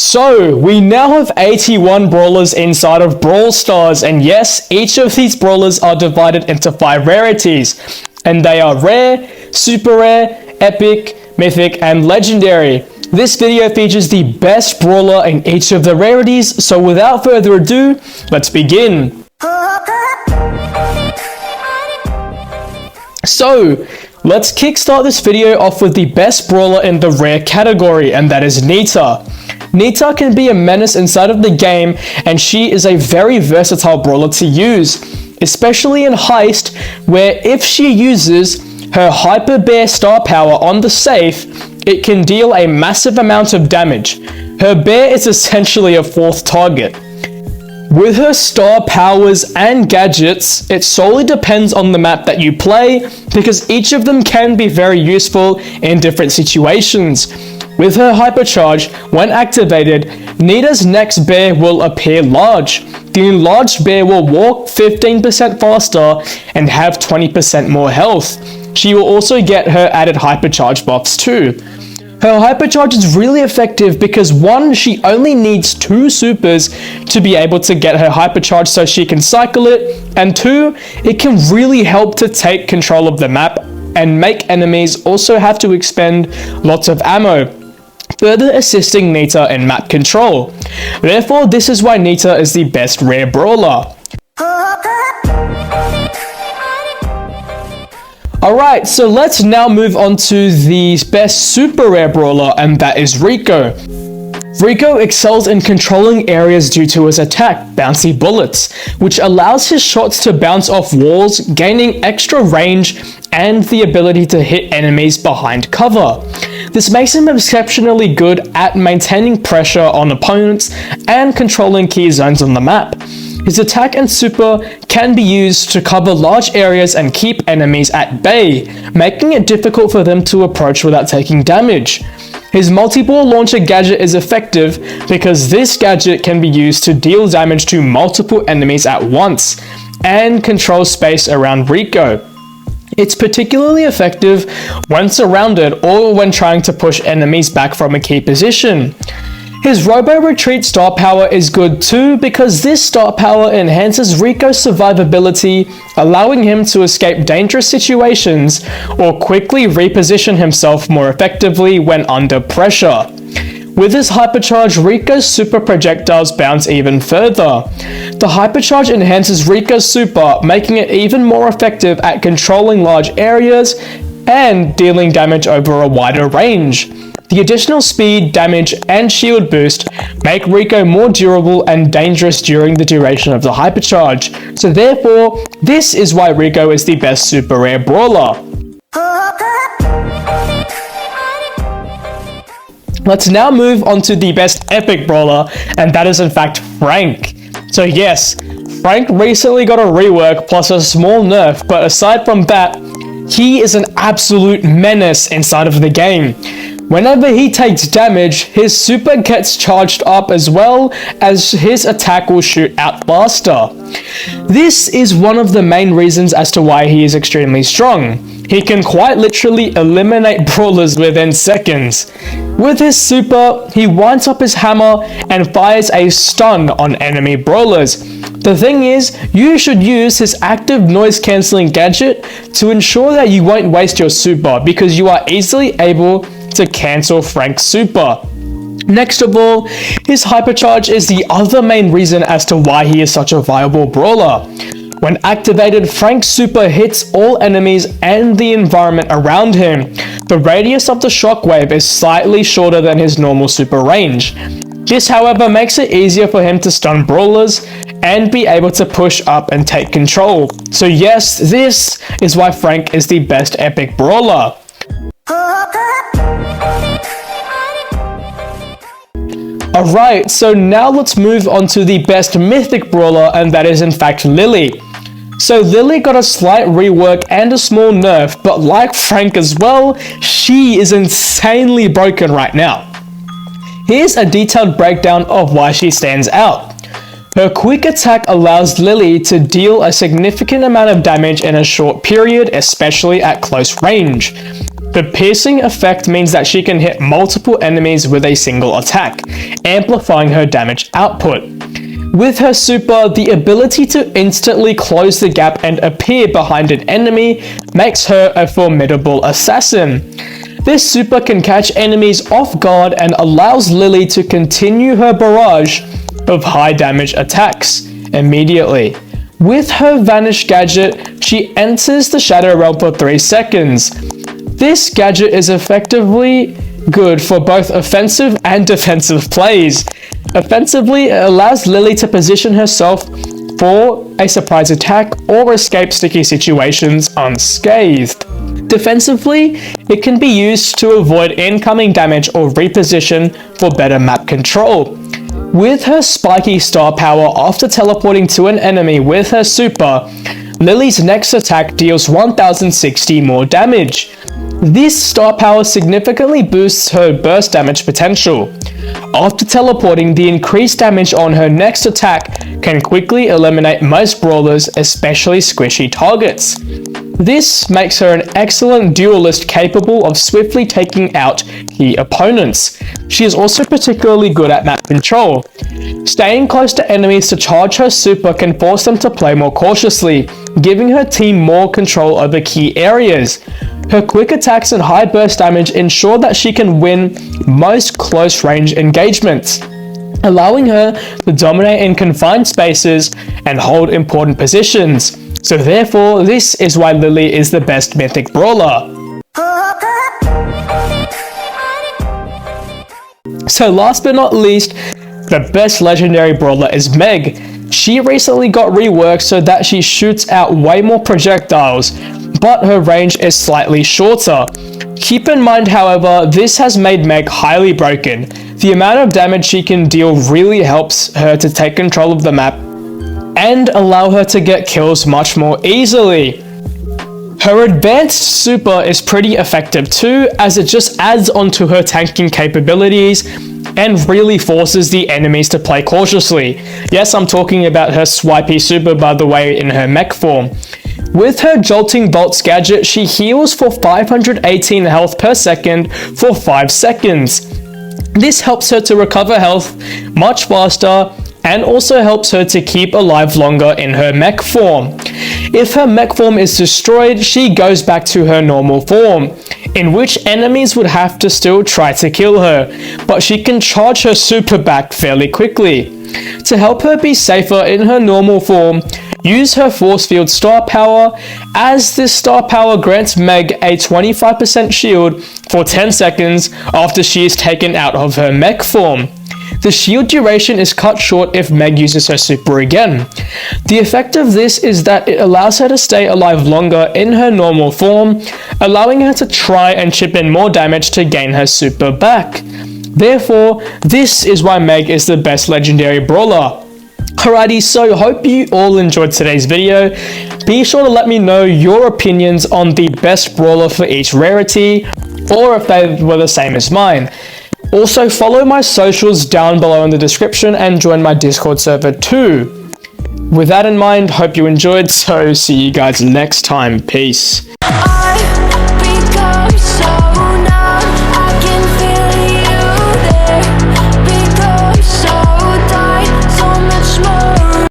So, we now have 81 brawlers inside of Brawl Stars, and yes, each of these brawlers are divided into 5 rarities, and they are rare, super rare, epic, mythic, and legendary. This video features the best brawler in each of the rarities, so without further ado, let's begin. So, let's kickstart this video off with the best brawler in the rare category, and that is Nita. Nita can be a menace inside of the game, and she is a very versatile brawler to use, especially in Heist, where if she uses her Hyper Bear star power on the safe, it can deal a massive amount of damage. Her bear is essentially a 4th target. With her star powers and gadgets, it solely depends on the map that you play, because each of them can be very useful in different situations. With her hypercharge, when activated, Nita's next bear will appear large. The enlarged bear will walk 15% faster and have 20% more health. She will also get her added hypercharge buffs too. Her hypercharge is really effective because 1, she only needs 2 supers to be able to get her hypercharge so she can cycle it, and 2, it can really help to take control of the map and make enemies also have to expend lots of ammo, further assisting Nita in map control. Therefore, this is why Nita is the best rare brawler. Alright, so let's now move on to the best super rare brawler, and that is Rico. Rico excels in controlling areas due to his attack, Bouncy Bullets, which allows his shots to bounce off walls, gaining extra range and the ability to hit enemies behind cover. This makes him exceptionally good at maintaining pressure on opponents and controlling key zones on the map. His attack and super can be used to cover large areas and keep enemies at bay, making it difficult for them to approach without taking damage. His multi-ball launcher gadget is effective because this gadget can be used to deal damage to multiple enemies at once and control space around Rico. It's particularly effective when surrounded or when trying to push enemies back from a key position. His Robo Retreat star power is good too because this star power enhances Rico's survivability, allowing him to escape dangerous situations or quickly reposition himself more effectively when under pressure. With his hypercharge, Rico's super projectiles bounce even further. The hypercharge enhances Rico's super, making it even more effective at controlling large areas and dealing damage over a wider range. The additional speed, damage, and shield boost make Rico more durable and dangerous during the duration of the hypercharge. So therefore, this is why Rico is the best super rare brawler. Let's now move on to the best epic brawler, and that is in fact Frank. So yes, Frank recently got a rework plus a small nerf, but aside from that, he is an absolute menace inside of the game. Whenever he takes damage, his super gets charged up as well as his attack will shoot out faster. This is one of the main reasons as to why he is extremely strong. He can quite literally eliminate brawlers within seconds. With his super, he winds up his hammer and fires a stun on enemy brawlers. The thing is, you should use his active noise cancelling gadget to ensure that you won't waste your super because you are easily able to cancel Frank's super. Next of all, his hypercharge is the other main reason as to why he is such a viable brawler. When activated, Frank's super hits all enemies and the environment around him. The radius of the shockwave is slightly shorter than his normal super range. This, however, makes it easier for him to stun brawlers and be able to push up and take control. So yes, this is why Frank is the best epic brawler. Alright, so now let's move on to the best mythic brawler, and that is in fact Lily. So Lily got a slight rework and a small nerf, but like Frank as well, she is insanely broken right now. Here's a detailed breakdown of why she stands out. Her quick attack allows Lily to deal a significant amount of damage in a short period, especially at close range. The piercing effect means that she can hit multiple enemies with a single attack, amplifying her damage output. With her super, the ability to instantly close the gap and appear behind an enemy makes her a formidable assassin. This super can catch enemies off guard and allows Lily to continue her barrage of high damage attacks immediately. With her Vanish gadget, she enters the Shadow Realm for 3 seconds. This gadget is effectively good for both offensive and defensive plays. Offensively, it allows Lily to position herself for a surprise attack or escape sticky situations unscathed. Defensively, it can be used to avoid incoming damage or reposition for better map control. With her spiky star power after teleporting to an enemy with her super, Lily's next attack deals 1060 more damage. This star power significantly boosts her burst damage potential. After teleporting, the increased damage on her next attack can quickly eliminate most brawlers, especially squishy targets. This makes her an excellent duelist capable of swiftly taking out key opponents. She is also particularly good at map control. Staying close to enemies to charge her super can force them to play more cautiously, giving her team more control over key areas. Her quick attacks and high burst damage ensure that she can win most close range engagements, allowing her to dominate in confined spaces and hold important positions. So therefore, this is why Lily is the best Mythic brawler. So last but not least, the best legendary brawler is Meg. She recently got reworked so that she shoots out way more projectiles, but her range is slightly shorter. Keep in mind, however, this has made Meg highly broken. The amount of damage she can deal really helps her to take control of the map and allow her to get kills much more easily. Her advanced super is pretty effective too, as it just adds onto her tanking capabilities and really forces the enemies to play cautiously. Yes, I'm talking about her swipey super, by the way, in her mech form. With her Jolting Bolts gadget, she heals for 518 health per second for 5 seconds. This helps her to recover health much faster and also helps her to keep alive longer in her mech form. If her mech form is destroyed, she goes back to her normal form, in which enemies would have to still try to kill her, but she can charge her super back fairly quickly. To help her be safer in her normal form, use her Force Field star power, as this star power grants Meg a 25% shield for 10 seconds after she is taken out of her mech form. The shield duration is cut short if Meg uses her super again. The effect of this is that it allows her to stay alive longer in her normal form, allowing her to try and chip in more damage to gain her super back. Therefore, this is why Meg is the best legendary brawler. Alrighty, so hope you all enjoyed today's video. Be sure to let me know your opinions on the best brawler for each rarity, or if they were the same as mine. Also, follow my socials down below in the description and join my Discord server too. With that in mind, hope you enjoyed, so see you guys next time. Peace.